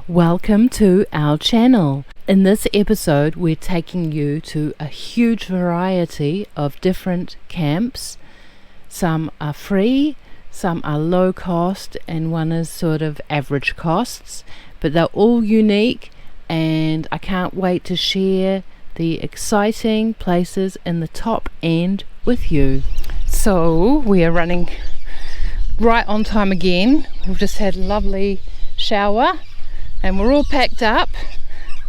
Welcome to our channel. In this episode, we're taking you to a huge variety of different camps. Some are free, some are low cost, and one is sort of average costs, but they're all unique, and I can't wait to share the exciting places in the top end with you. So we are running right on time again. We've just had a lovely shower and we're all packed up,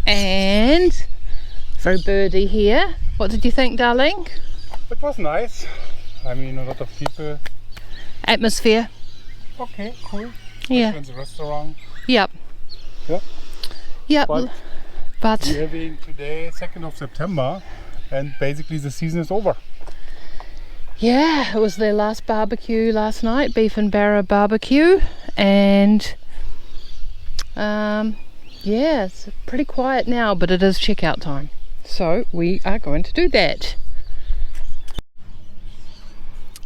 and very birdy here. What did you think, darling? It was nice. I mean, a lot of people. Atmosphere. Okay, cool. Yeah. Went to the restaurant. Yep. Yeah. Yep. But we're having today 2nd of September, and basically the season is over. yeah, it was their last barbecue last night, beef and barra barbecue, and yeah, it's pretty quiet now, but it is checkout time, so we are going to do that.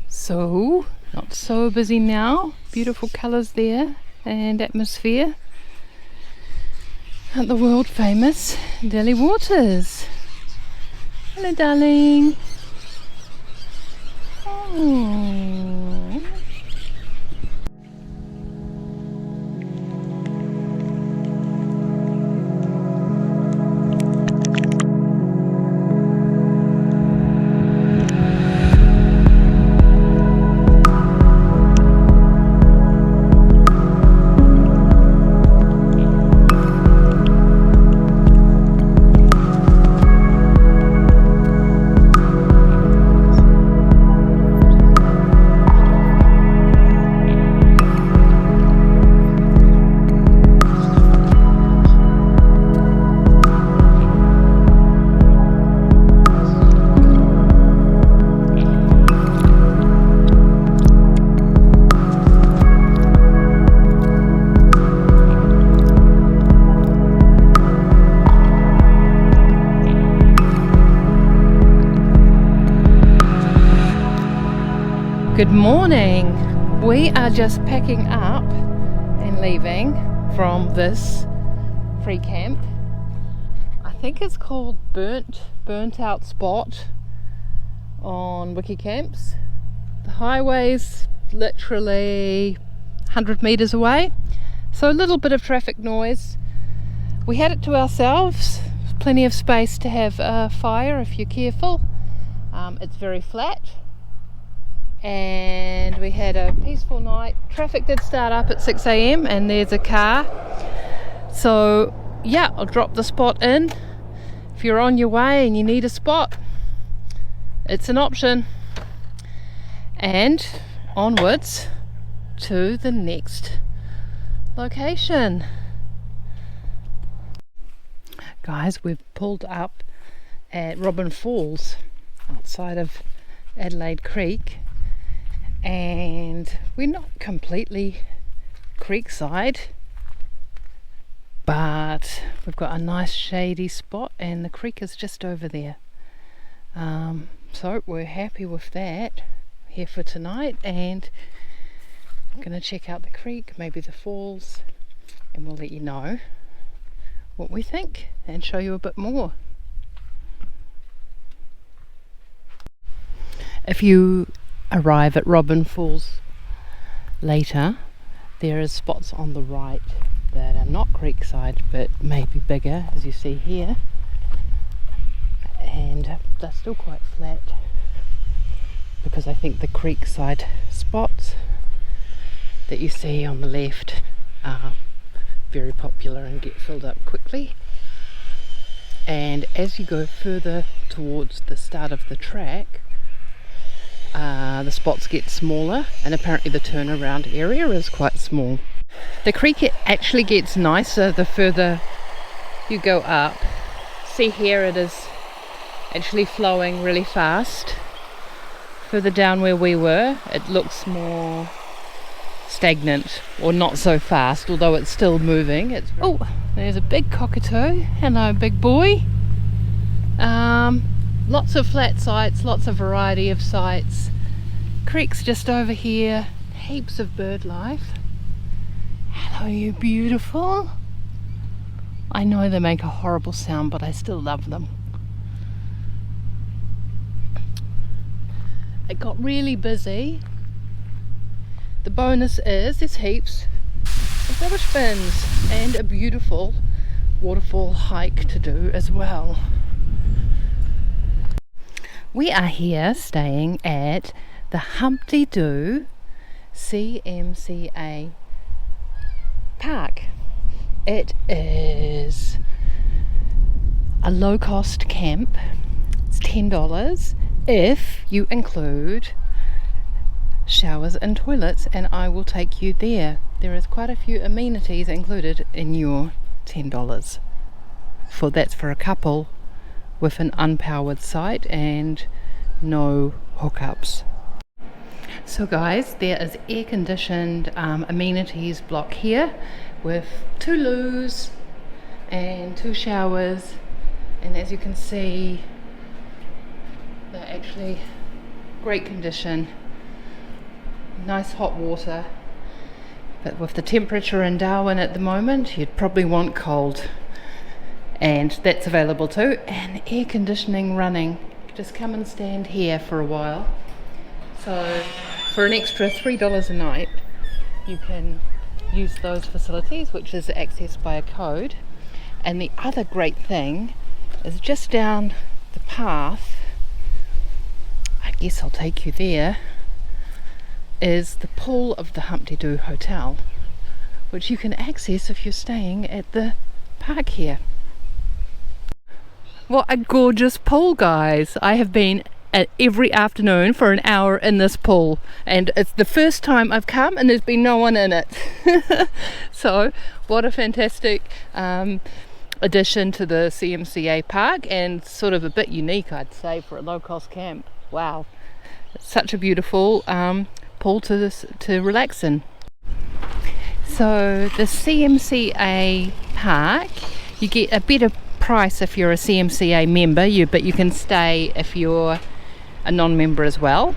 So not so busy now. Beautiful colours there and atmosphere at the world famous Delhi Waters. Hello, darling. Oh. Good morning. We are just packing up and leaving from this free camp. I think it's called Burnt Out Spot on Wikicamps. The highway's literally 100 meters away, so a little bit of traffic noise. We had it to ourselves. Plenty of space to have a fire if you're careful. It's very flat. And we had a peaceful night. Traffic did start up at 6 a.m. and there's a car, so yeah, I'll drop the spot in. If you're on your way and you need a spot, it's an option. And onwards to the next location. Guys, we've pulled up at Robin Falls outside of Adelaide Creek, and we're not completely creekside, but we've got a nice shady spot and the creek is just over there, so we're happy with that here for tonight. And I'm going to check out the creek, maybe the falls, and we'll let you know what we think and show you a bit more. If you arrive at Robin Falls later, there are spots on the right that are not creekside but maybe bigger, as you see here, and they're still quite flat, because I think the creekside spots that you see on the left are very popular and get filled up quickly. And as you go further towards the start of the track, the spots get smaller, and apparently the turnaround area is quite small. The creek actually gets nicer the further you go up. See here, it is actually flowing really fast. Further down where we were, it looks more stagnant, or not so fast, although it's still moving. Oh, there's a big cockatoo. Hello, big boy. Lots of flat sites, lots of variety of sites. Creek's just over here. Heaps of bird life. Hello, you beautiful. I know they make a horrible sound, but I still love them. It got really busy. The bonus is there's heaps of rubbish bins and a beautiful waterfall hike to do as well. We are here staying at the Humpty Doo CMCA Park. It is a low-cost camp. It's $10 if you include showers and toilets, and I will take you there. There is quite a few amenities included in your $10. That's for a couple with an unpowered site and no hookups. So guys, there is air-conditioned amenities block here with 2 loos and 2 showers, and as you can see, they're actually great condition. Nice hot water, but with the temperature in Darwin at the moment, you'd probably want cold, and that's available too. And air conditioning running. Just come and stand here for a while. So for an extra $3 a night, you can use those facilities, which is accessed by a code. And the other great thing is just down the path, I guess I'll take you there, is the pool of the Humpty Doo Hotel, which you can access if you're staying at the park here. What a gorgeous pool, guys. I have been every afternoon for an hour in this pool, and it's the first time I've come and there's been no one in it. So what a fantastic addition to the CMCA park, and sort of a bit unique, I'd say, for a low-cost camp. Wow, it's such a beautiful pool to relax in. So the CMCA park, you get a better price if you're a CMCA member, but you can stay if you're a non-member as well.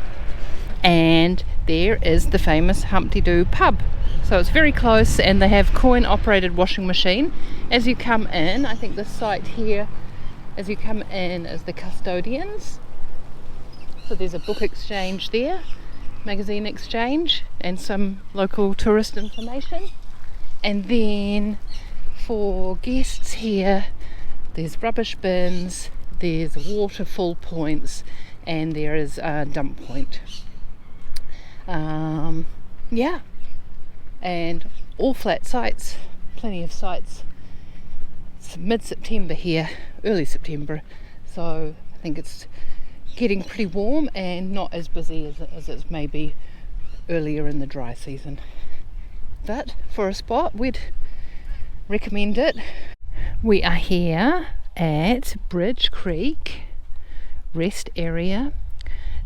And there is the famous Humpty Doo pub, so it's very close, and they have coin operated washing machine as you come in. I think the site here as you come in is the custodians, so there's a book exchange there, magazine exchange, and some local tourist information. And then for guests here, there's rubbish bins, there's waterfall points, and there is a dump point. Yeah, and all flat sites, plenty of sites. It's mid-September here, early September, so I think it's getting pretty warm and not as busy as it may be earlier in the dry season. But for a spot, we'd recommend it. We are here at Bridge Creek Rest Area.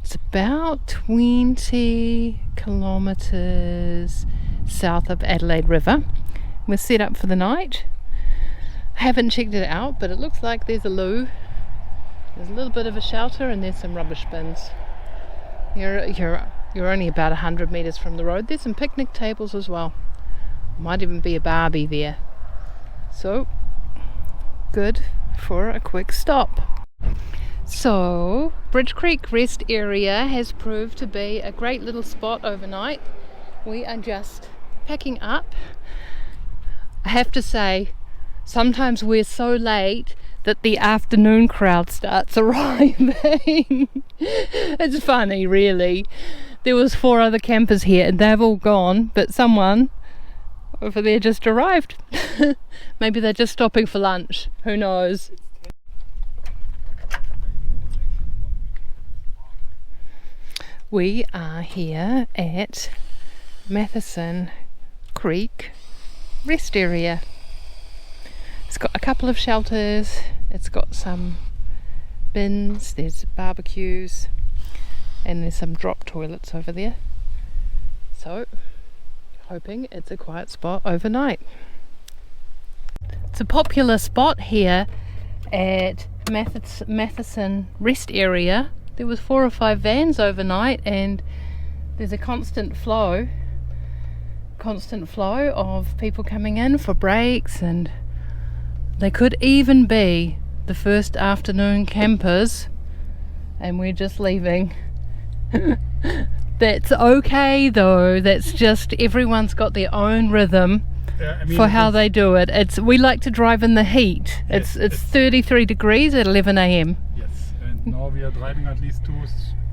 It's about 20 kilometres south of Adelaide River. We're set up for the night. I haven't checked it out, but it looks like there's a loo. There's a little bit of a shelter, and there's some rubbish bins. You're only about 100 metres from the road. There's some picnic tables as well. Might even be a barbie there. So good for a quick stop. So Bridge Creek Rest Area has proved to be a great little spot overnight. We are just packing up. I have to say, sometimes we're so late that the afternoon crowd starts arriving. It's funny, really. There was 4 other campers here and they've all gone, but someone over there just arrived. Maybe they're just stopping for lunch, who knows. We are here at Matheson Creek Rest Area. It's got a couple of shelters, it's got some bins, there's barbecues, and there's some drop toilets over there. So, hoping it's a quiet spot overnight. It's a popular spot here at Matheson Rest Area. There was 4 or 5 vans overnight, and there's a constant flow of people coming in for breaks and They could even be the first afternoon campers and we're just leaving. That's okay though, that's just everyone's got their own rhythm for how they do it. We like to drive in the heat. Yes, it's 33 degrees at 11 a.m. Yes, and now we are driving at least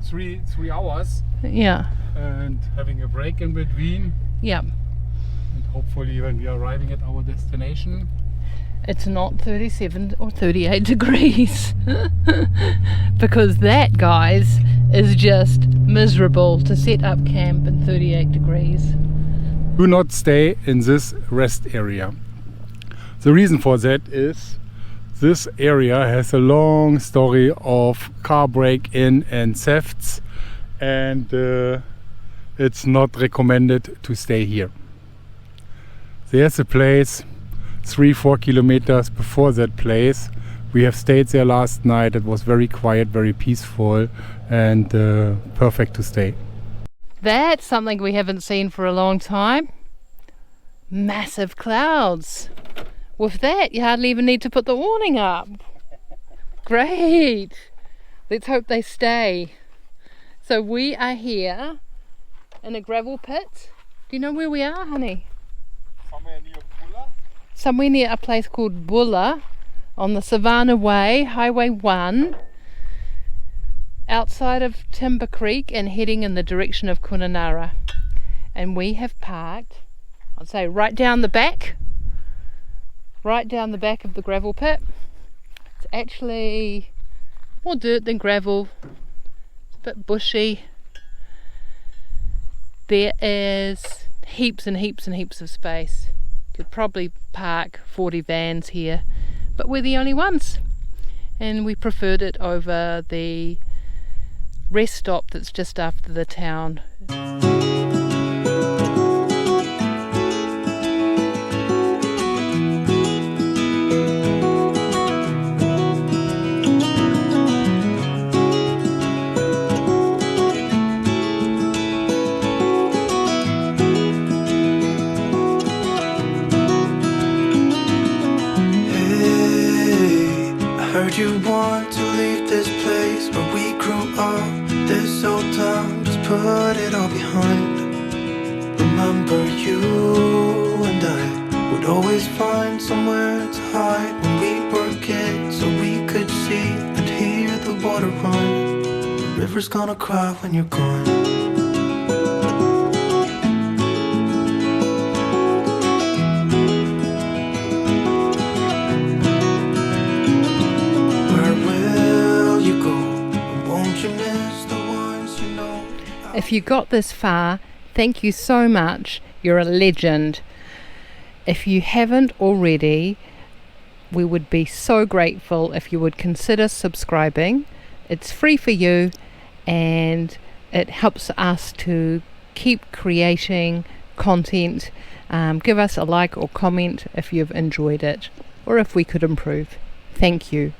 3 hours Yeah, and having a break in between. yeah. And hopefully when we are arriving at our destination, It's not 37 or 38 degrees. Because that, guys, is just miserable to set up camp in 38 degrees. do not stay in this rest area. The reason for that is this area has a long story of car break-in and thefts, and it's not recommended to stay here. There's a place 3-4 kilometers before that place. We have stayed there last night. It was very quiet, very peaceful, and perfect to stay. That's something we haven't seen for a long time. Massive clouds. With that, you hardly even need to put the awning up. Great. Let's hope they stay. So we are here in a gravel pit. Do you know where we are, honey? Somewhere near Bulla. Somewhere near a place called Bulla on the Savannah Way, Highway 1, outside of Timber Creek and heading in the direction of Kununurra. And we have parked, I'd say right down the back of the gravel pit. It's actually more dirt than gravel. It's a bit bushy. There is heaps and heaps and heaps of space. Could probably park 40 vans here, but we're the only ones, and we preferred it over the rest stop that's just after the town. You want to leave this place where we grew up, this old town, just put it all behind. Remember you and I would always find somewhere to hide when we were kids, so we could see and hear the water run. The river's gonna cry when you're gone. If you got this far, thank you so much. You're a legend. If you haven't already, we would be so grateful if you would consider subscribing. It's free for you and it helps us to keep creating content. Give us a like or comment if you've enjoyed it or if we could improve. Thank you.